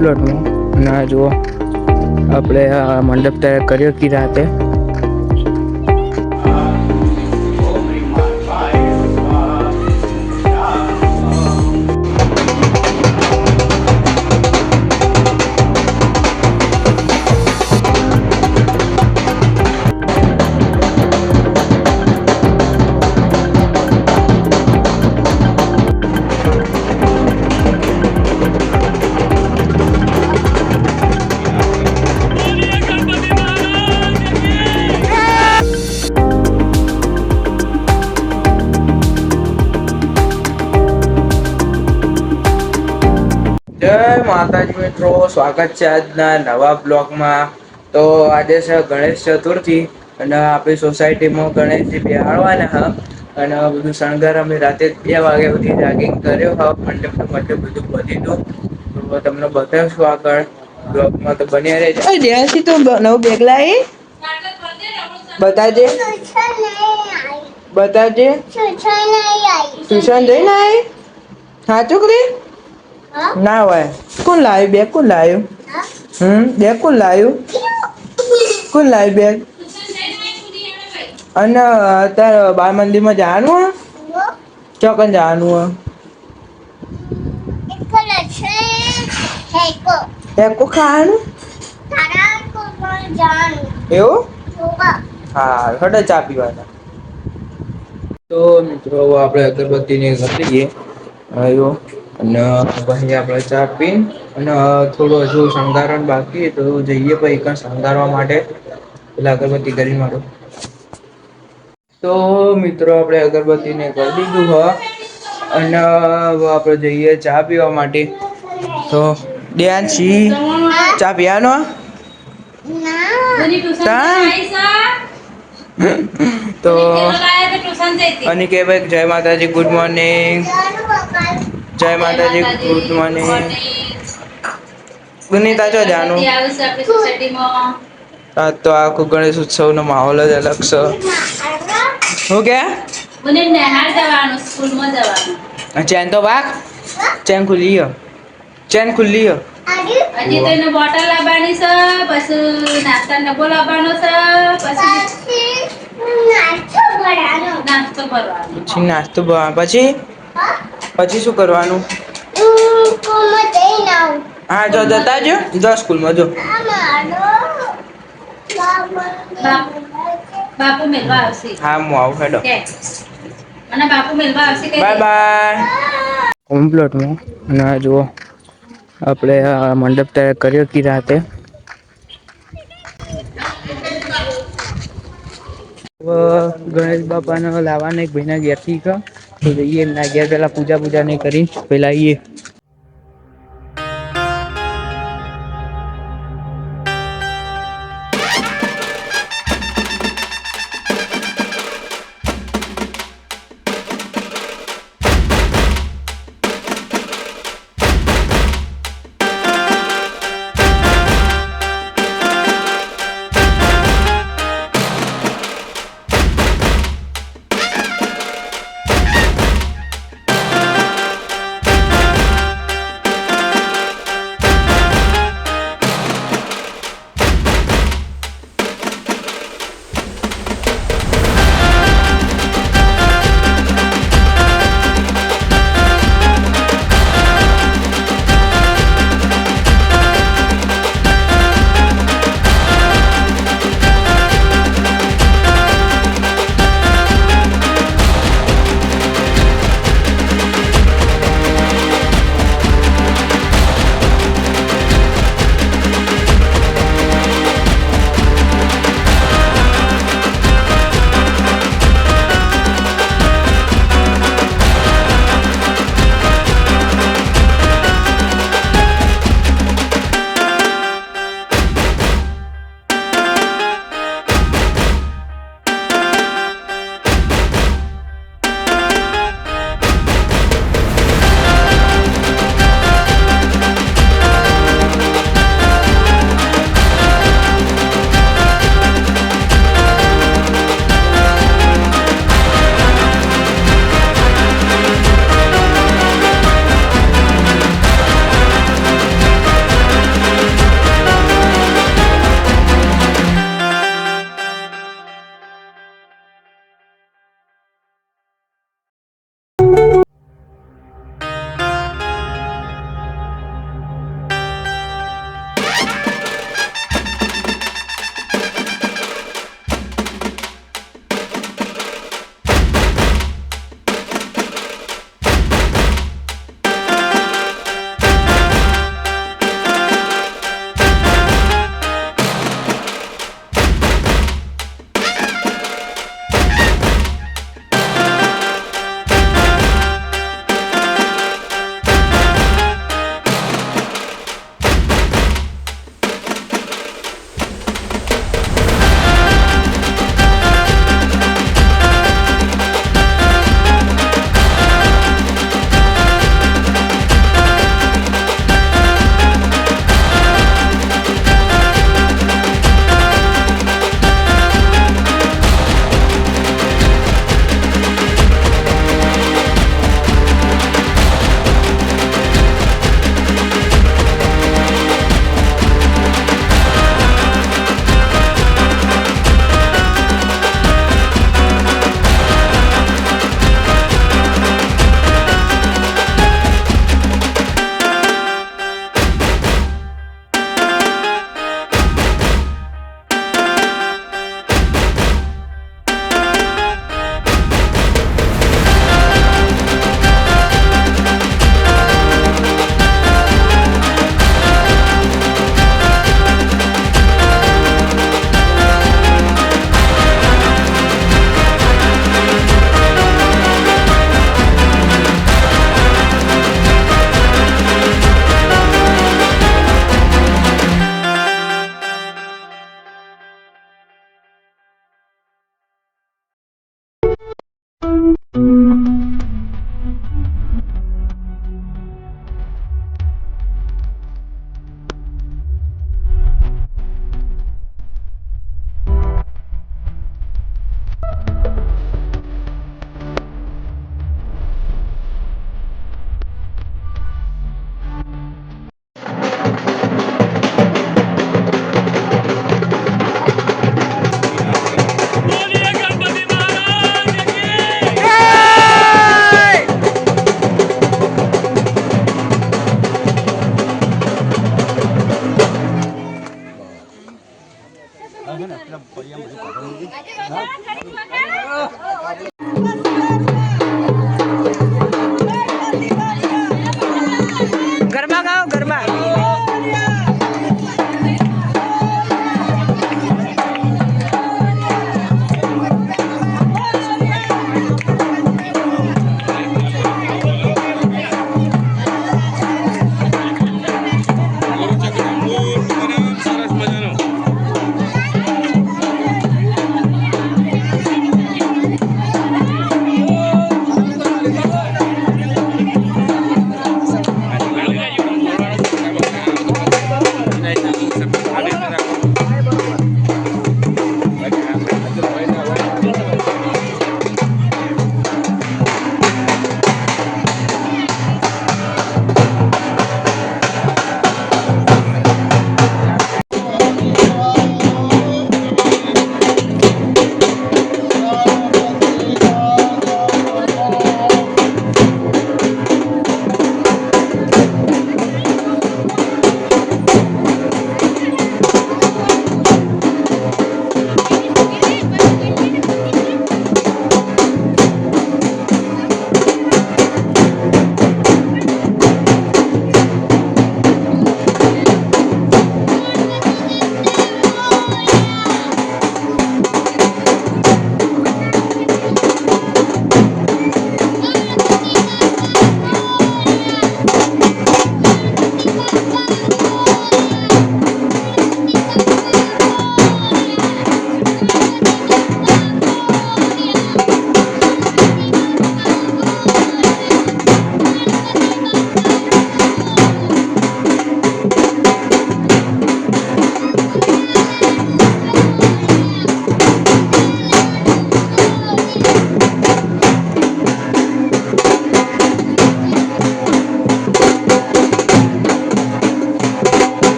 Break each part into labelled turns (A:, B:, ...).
A: કમ્પ્લીટમાં અને આ જુઓ આપણે આ મંડપ તૈયાર કર્યો કે રાતે જય માતાજી મિત્રો, સ્વાગત છે આજના નવા બ્લોગમાં। તો આજે છે ગણેશ ચતુર્થી અને આપણી સોસાયટીમાં ગણેશજી બેહાડવાના અને બધું શણગાર અમે રાતે 2 વાગ્યા સુધી જાગીને કર્યો મંડપ બધું બધીનું તો તમને બતાવશું આગળ બ્લોગમાં, તો બન્યા રહેજો। જ્યાંથી તો નવ બેગલા એ બતાજે ટ્યુશન જઈને આવી હા ચુકરી ના હોય કોણ લાવ્યું બેગ? કોણ લાવ્યું? બેગ કોણ લાવ્યું? કોણ લાવ્યું બેગ? અને તાર બાળ મંદિરમાં જવાનું ચોકન જવાનું હેકો ખાવાનું એવું હા હડે ચા પીવાના। તો મિત્રો આપણે અગરબત્તીને ઘસીએ આવ્યો અને પછી આપણે ચા પી અને થોડું હજુ શણગારવાનું બાકી તો જઈએ પછી શણગારવા માટે પેલા અગરબત્તી કરી મારું। તો મિત્રો આપણે અગરબત્તીને કરી દીધું અને આપણે જઈએ ચા પીવા માટે। તો ડ્યાન્સી ચા પીવાનો તો અને કે ભાઈ જય માતાજી, ગુડ મોર્નિંગ, જય માતાજી, ગુડ મોર્નિંગ। ગુનીતા જો જાનું આ તો આખો ગણેશ ઉત્સવનો માહોલ જ અલગ છે। હું કે મને નહાર જવાનું સ્કૂલમાં જવાનું ચેન તો વાક ચેન ખુલ્લી હજી તો એને બોટલ લાવવાની છે, પછી નાસ્તા ડબ્બો લાવવાનો છે, પછી નાસ્તો પછી શું કરવાનું? હા જો જતા જો સ્કૂલમાં જો બાપુ મેલવા આવશે। હા હું આવું હેડો અને બાપુ મેલવા આવશે। બાય બાય કમ્પ્લીટમાં અને આ જુઓ આપણે આ મંડપ તૈયાર કર્યો કે રાતે ગણેશ બાપાને લાવવાના એક ભાઈના ઘેરથી તો જઈએ એમના ઘેર પેલા પૂજા નહીં કરી પેલા આવીએ। ગરબા ગાઓ ગરબા.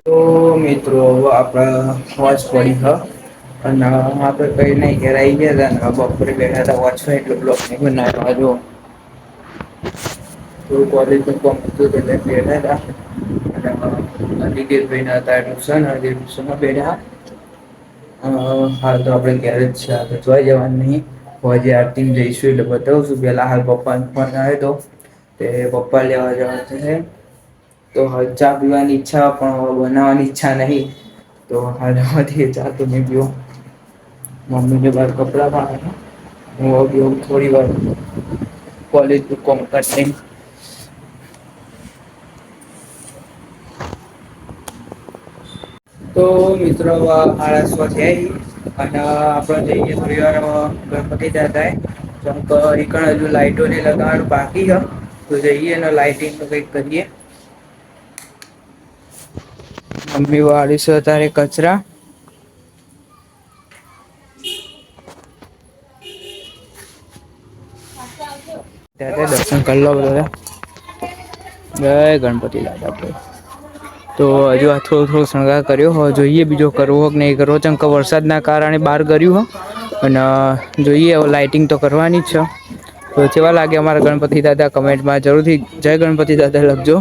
A: તો મિત્રો આપણા વોચ પડી હ અને આપણે કઈ નહીં ઘેર આવી ગયા હતા ને બપોરે બેઠા હતા વોચમાં એટલો બ્લોક નહીં બનાવ્યો જો થોડું કોલેજનું કામ હતું એટલે બેઠા હતા અને અનિકેતભાઈના હતા ટ્યુશનમાં બેઠા. હાલ તો આપણે ઘેર જ છે આપણે જોઈ જવાનું નહીં હોજે આરતી જઈશું એટલે બતાવું છું. પેલા હાલ પપ્પાનો ફોન આવ્યો તો તે પપ્પા લેવા જવા છે તો હાલ ચા પીવાની ઈચ્છા પણ બનાવવાની ઈચ્છા નહીં તો હાલમાંથી ચા તો નહીં પીવો. મમ્મીને બહાર કપડાં પાડે હું પીવું થોડી વાર કોલેજનું કામ કરશે. તો મિત્રો આળસવા થઈ અને આપણે જઈએ થોડી વાર ગણપતિ દાદાએ ચમક એકણ હજુ લાઇટોને લગાવવાનું બાકી છે તો જઈએ અને લાઇટિંગનું કંઈક કરીએ. મમ્મી વાળી છે તારે કચરા ત્યારે દર્શન કરી લો બધા. જય ગણપતિ દાદા. તો હજુ આ થોડો શણગાર કર્યો હો જોઈએ બીજો કરવો કે નહીં કરવો ચમ કે વરસાદના કારણે બહાર કર્યું હો અને જોઈએ હવે લાઇટિંગ તો કરવાની જ છે. તો કેવા લાગે અમારા ગણપતિ દાદા કમેન્ટમાં જરૂરથી જય ગણપતિ દાદા લખજો.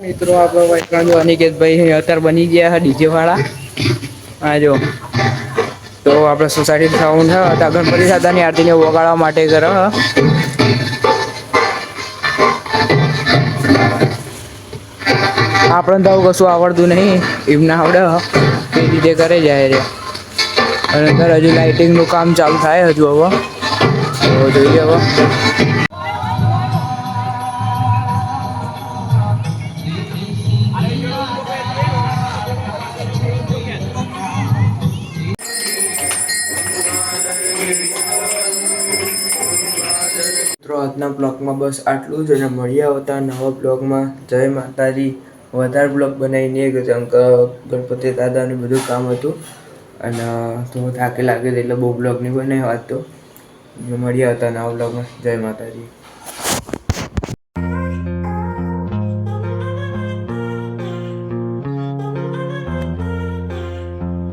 A: મિત્રો આપણો અનિકેતભાઈ અત્યારે બની ગયા ડીજે વાળા. હા જો તો આપણે સોસાયટી સાઉન્ડ હતા ગણપતિ દાદાની આરતીને વગાડવા માટે કરે આપણને તો કશું આવડતું નહીં એમને આવડે એ રીતે કરે જાય છે અને અંદર હજુ લાઇટિંગનું કામ ચાલુ થાય હજુ હવે તો જોઈએ હવે. આજના બ્લોગમાં બસ આટલું જ અને મળ્યા આવતા નવા બ્લોગમાં. જય માતાજી. વધારે બ્લોગ બનાવીને કેમ કે ગણપતિ દાદાનું બધું કામ હતું અને તો થાકે લાગે એટલે બહુ બ્લોગ નહીં બનાવ્યો આજ તો. મળ્યા હતા નવા બ્લોગમાં. જય માતાજી.